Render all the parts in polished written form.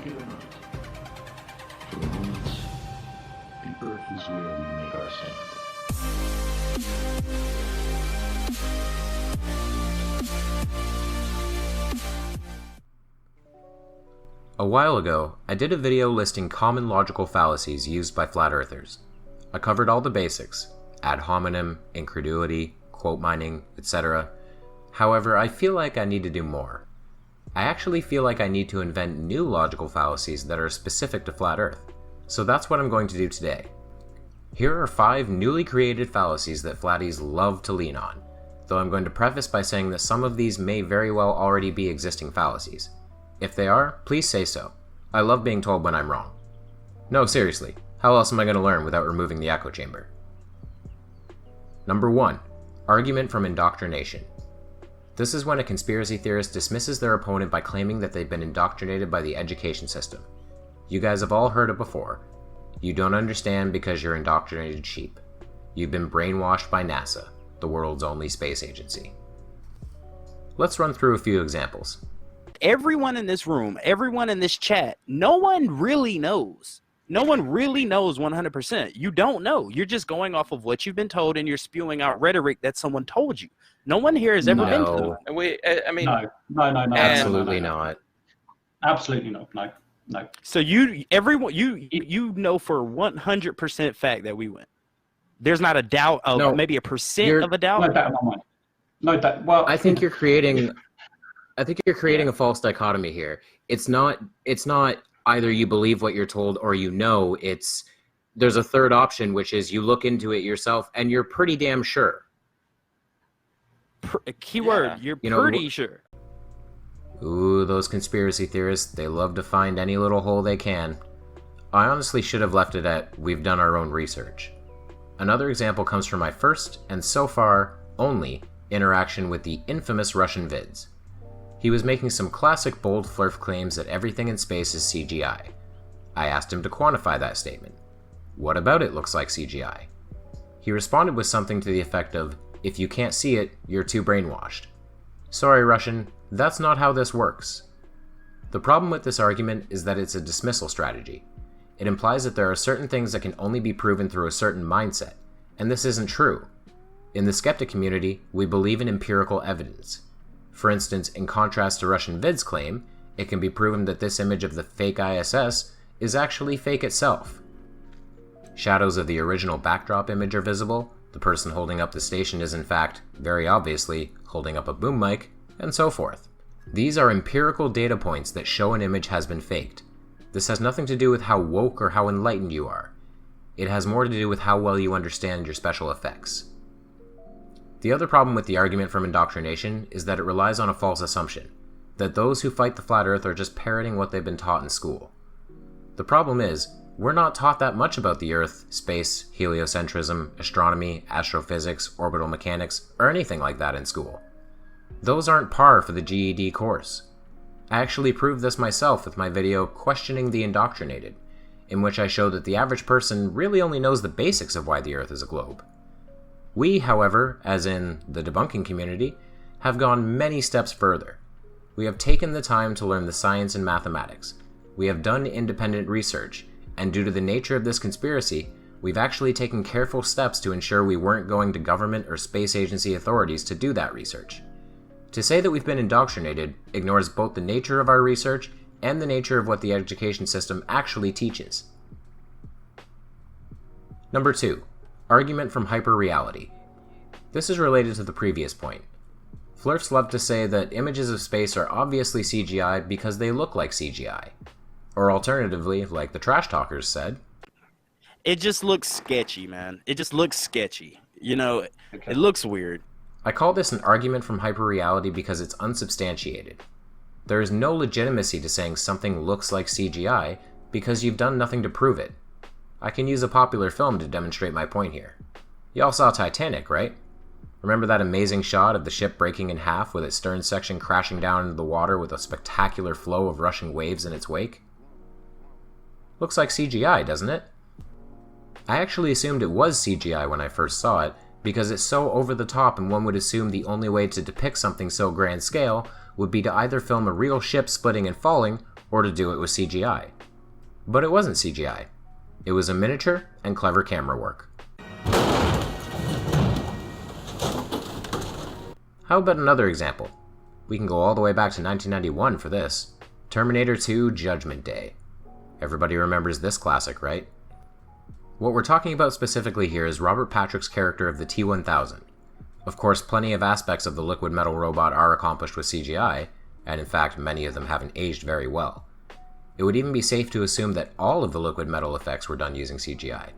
like it or not. For the moment, the Earth is where we make our stand. A while ago, I did a video listing common logical fallacies used by flat earthers. I covered all the basics, ad hominem, incredulity, quote mining, etc. However, I feel like I need to do more. I actually feel like I need to invent new logical fallacies that are specific to flat earth, so that's what I'm going to do today. Here are 5 newly created fallacies that flatties love to lean on, though I'm going to preface by saying that some of these may very well already be existing fallacies. If they are, please say so. I love being told when I'm wrong. No, seriously, how else am I going to learn without removing the echo chamber? Number 1. Argument from indoctrination. This is when a conspiracy theorist dismisses their opponent by claiming that they've been indoctrinated by the education system. You guys have all heard it before. You don't understand because you're indoctrinated sheep. You've been brainwashed by NASA, the world's only space agency. Let's run through a few examples. Everyone in this room, everyone in this chat, no one really knows. No one really knows 100%. You don't know. You're just going off of what you've been told, and you're spewing out rhetoric that someone told you. No one here has ever been to them. No. Absolutely not. Absolutely not. No. So you know for 100% fact that we went. There's not a doubt of maybe a percent of a doubt. No doubt in my mind. No doubt. Well, I think you're creating a false dichotomy here. It's not either you believe what you're told or you know. There's a third option, which is you look into it yourself and you're pretty damn sure. Keyword, you're pretty sure. Ooh, those conspiracy theorists, they love to find any little hole they can. I honestly should have left it at we've done our own research. Another example comes from my first, and so far, only, interaction with the infamous Russian vids. He was making some classic bold flurf claims that everything in space is CGI. I asked him to quantify that statement. What about it looks like CGI? He responded with something to the effect of, if you can't see it, you're too brainwashed. Sorry, Russian, that's not how this works. The problem with this argument is that it's a dismissal strategy. It implies that there are certain things that can only be proven through a certain mindset, and this isn't true. In the skeptic community, we believe in empirical evidence. For instance, in contrast to Russian vid's claim, it can be proven that this image of the fake ISS is actually fake itself. Shadows of the original backdrop image are visible, the person holding up the station is in fact, very obviously, holding up a boom mic, and so forth. These are empirical data points that show an image has been faked. This has nothing to do with how woke or how enlightened you are. It has more to do with how well you understand your special effects. The other problem with the argument from indoctrination is that it relies on a false assumption, that those who fight the flat earth are just parroting what they've been taught in school. The problem is, we're not taught that much about the earth, space, heliocentrism, astronomy, astrophysics, orbital mechanics, or anything like that in school. Those aren't par for the GED course. I actually proved this myself with my video Questioning the Indoctrinated, in which I showed that the average person really only knows the basics of why the earth is a globe. We, however, as in the debunking community, have gone many steps further. We have taken the time to learn the science and mathematics. We have done independent research, and due to the nature of this conspiracy, we've actually taken careful steps to ensure we weren't going to government or space agency authorities to do that research. To say that we've been indoctrinated ignores both the nature of our research and the nature of what the education system actually teaches. Number 2. Argument from Hyperreality. This is related to the previous point. Flirfs love to say that images of space are obviously CGI because they look like CGI. Or alternatively, like the trash talkers said, it just looks sketchy, man. It just looks sketchy. It looks weird. I call this an argument from hyperreality because it's unsubstantiated. There is no legitimacy to saying something looks like CGI because you've done nothing to prove it. I can use a popular film to demonstrate my point here. Y'all saw Titanic, right? Remember that amazing shot of the ship breaking in half with its stern section crashing down into the water with a spectacular flow of rushing waves in its wake? Looks like CGI, doesn't it? I actually assumed it was CGI when I first saw it, because it's so over the top and one would assume the only way to depict something so grand scale would be to either film a real ship splitting and falling, or to do it with CGI. But it wasn't CGI. It was a miniature and clever camera work. How about another example? We can go all the way back to 1991 for this. Terminator 2 Judgment Day. Everybody remembers this classic, right? What we're talking about specifically here is Robert Patrick's character of the T-1000. Of course, plenty of aspects of the liquid metal robot are accomplished with CGI, and in fact, many of them haven't aged very well. It would even be safe to assume that all of the liquid metal effects were done using CGI,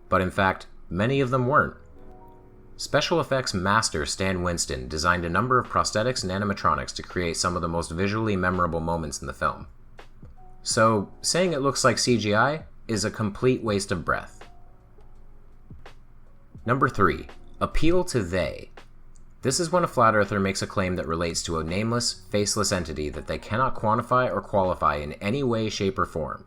but in fact, many of them weren't. Special effects master Stan Winston designed a number of prosthetics and animatronics to create some of the most visually memorable moments in the film. So, saying it looks like CGI is a complete waste of breath. Number 3. Appeal to they. This is when a flat earther makes a claim that relates to a nameless, faceless entity that they cannot quantify or qualify in any way, shape, or form.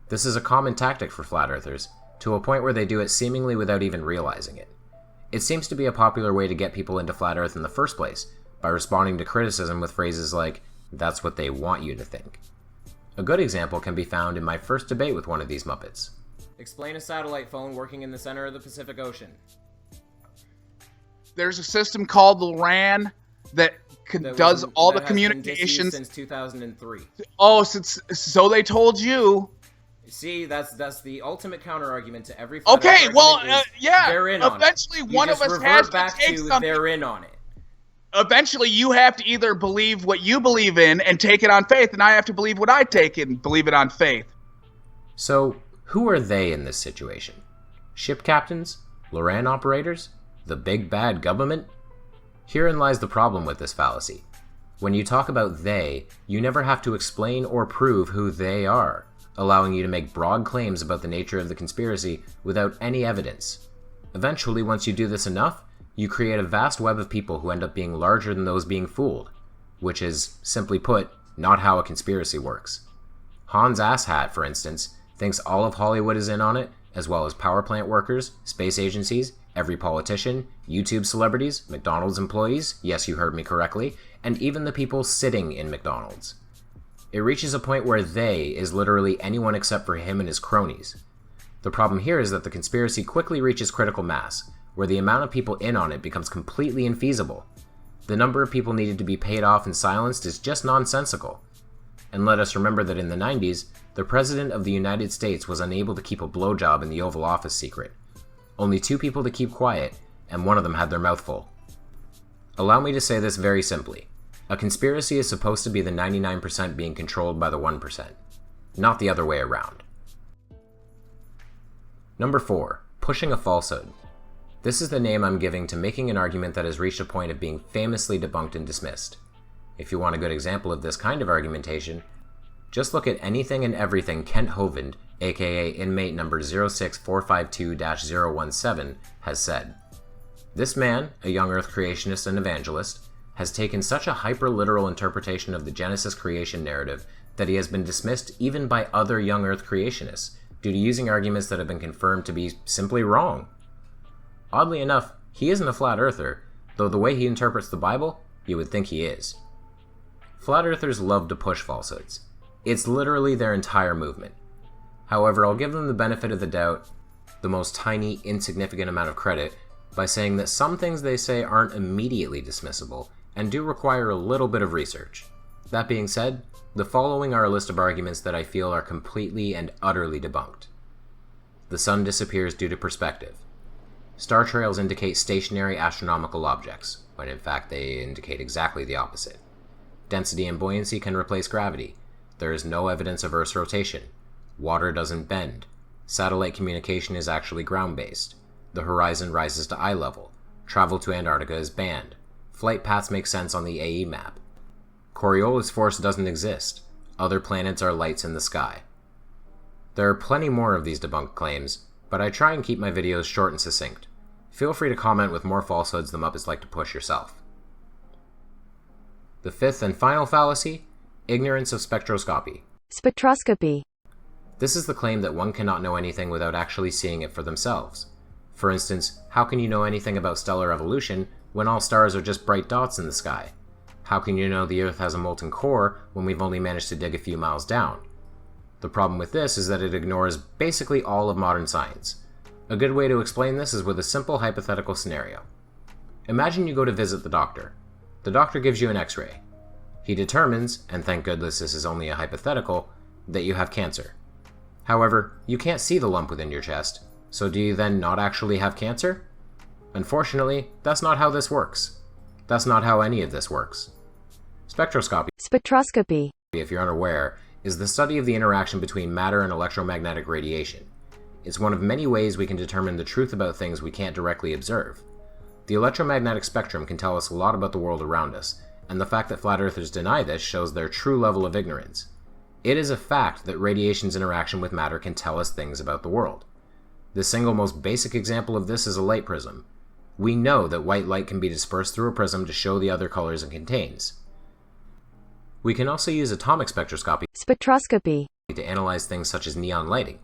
This is a common tactic for flat earthers, to a point where they do it seemingly without even realizing it. It seems to be a popular way to get people into flat earth in the first place, by responding to criticism with phrases like, "That's what they want you to think." A good example can be found in my first debate with one of these Muppets. Explain a satellite phone working in the center of the Pacific Ocean. There's a system called the RAN that does all the communications since 2003. Oh, so they told you. See, that's the ultimate counter argument to every. Okay, well, yeah. They're in on eventually, it. one of us has to take something. They're in on it. Eventually, you have to either believe what you believe in and take it on faith, and I have to believe what I take and believe it on faith. So, who are they in this situation? Ship captains? Loran operators? The big bad government? Herein lies the problem with this fallacy. When you talk about they, you never have to explain or prove who they are, allowing you to make broad claims about the nature of the conspiracy without any evidence. Eventually, once you do this enough, you create a vast web of people who end up being larger than those being fooled, which is, simply put, not how a conspiracy works. Hans Asshat, for instance, thinks all of Hollywood is in on it, as well as power plant workers, space agencies, every politician, YouTube celebrities, McDonald's employees, yes, you heard me correctly, and even the people sitting in McDonald's. It reaches a point where they is literally anyone except for him and his cronies. The problem here is that the conspiracy quickly reaches critical mass, where the amount of people in on it becomes completely infeasible. The number of people needed to be paid off and silenced is just nonsensical. And let us remember that in the 90s, the President of the United States was unable to keep a blowjob in the Oval Office secret. Only 2 people to keep quiet, and one of them had their mouth full. Allow me to say this very simply. A conspiracy is supposed to be the 99% being controlled by the 1%, not the other way around. Number 4. Pushing a falsehood. This is the name I'm giving to making an argument that has reached a point of being famously debunked and dismissed. If you want a good example of this kind of argumentation, just look at anything and everything Kent Hovind, aka inmate number 06452-017, has said. This man, a young earth creationist and evangelist, has taken such a hyper-literal interpretation of the Genesis creation narrative that he has been dismissed even by other young earth creationists due to using arguments that have been confirmed to be simply wrong. Oddly enough, he isn't a flat earther, though the way he interprets the Bible, you would think he is. Flat earthers love to push falsehoods. It's literally their entire movement. However, I'll give them the benefit of the doubt, the most tiny, insignificant amount of credit, by saying that some things they say aren't immediately dismissible and do require a little bit of research. That being said, the following are a list of arguments that I feel are completely and utterly debunked. The sun disappears due to perspective. Star trails indicate stationary astronomical objects, when in fact they indicate exactly the opposite. Density and buoyancy can replace gravity. There is no evidence of Earth's rotation. Water doesn't bend. Satellite communication is actually ground-based. The horizon rises to eye level. Travel to Antarctica is banned. Flight paths make sense on the AE map. Coriolis force doesn't exist. Other planets are lights in the sky. There are plenty more of these debunked claims, but I try and keep my videos short and succinct. Feel free to comment with more falsehoods the Muppets like to push yourself. The 5th and final fallacy, ignorance of spectroscopy. Spectroscopy. This is the claim that one cannot know anything without actually seeing it for themselves. For instance, how can you know anything about stellar evolution when all stars are just bright dots in the sky? How can you know the Earth has a molten core when we've only managed to dig a few miles down? The problem with this is that it ignores basically all of modern science. A good way to explain this is with a simple hypothetical scenario. Imagine you go to visit the doctor. The doctor gives you an X-ray. He determines, and thank goodness this is only a hypothetical, that you have cancer. However, you can't see the lump within your chest, so do you then not actually have cancer? Unfortunately, that's not how this works. That's not how any of this works. Spectroscopy, if you're unaware, is the study of the interaction between matter and electromagnetic radiation. It's one of many ways we can determine the truth about things we can't directly observe. The electromagnetic spectrum can tell us a lot about the world around us, and the fact that flat earthers deny this shows their true level of ignorance. It is a fact that radiation's interaction with matter can tell us things about the world. The single most basic example of this is a light prism. We know that white light can be dispersed through a prism to show the other colors it contains. We can also use atomic spectroscopy to analyze things such as neon lighting.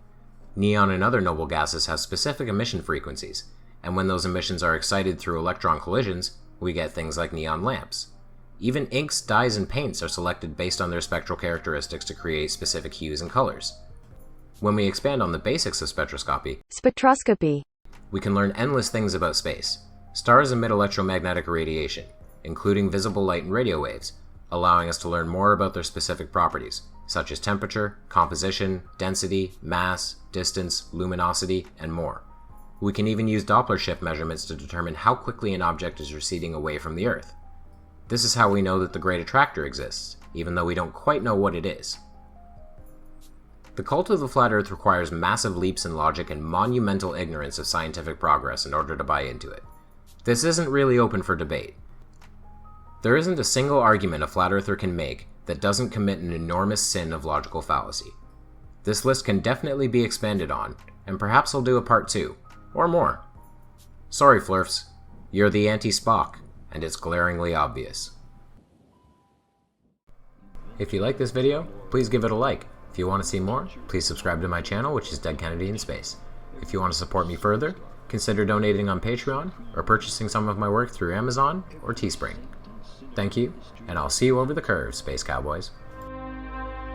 Neon and other noble gases have specific emission frequencies, and when those emissions are excited through electron collisions, we get things like neon lamps. Even inks, dyes, and paints are selected based on their spectral characteristics to create specific hues and colors. When we expand on the basics of spectroscopy, we can learn endless things about space. Stars emit electromagnetic radiation, including visible light and radio waves, allowing us to learn more about their specific properties, such as temperature, composition, density, mass, distance, luminosity, and more. We can even use Doppler shift measurements to determine how quickly an object is receding away from the Earth. This is how we know that the Great Attractor exists, even though we don't quite know what it is. The cult of the flat Earth requires massive leaps in logic and monumental ignorance of scientific progress in order to buy into it. This isn't really open for debate. There isn't a single argument a flat earther can make that doesn't commit an enormous sin of logical fallacy. This list can definitely be expanded on, and perhaps I'll do a part 2, or more. Sorry, Flurfs, you're the anti-Spock, and it's glaringly obvious. If you like this video, please give it a like. If you want to see more, please subscribe to my channel, which is Dead Kennedy in Space. If you want to support me further, consider donating on Patreon, or purchasing some of my work through Amazon or Teespring. Thank you, and I'll see you over the curve, Space Cowboys.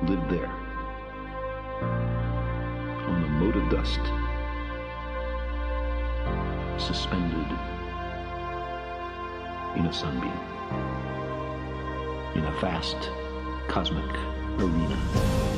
Live there, on a mote of dust, suspended in a sunbeam, in a vast cosmic arena.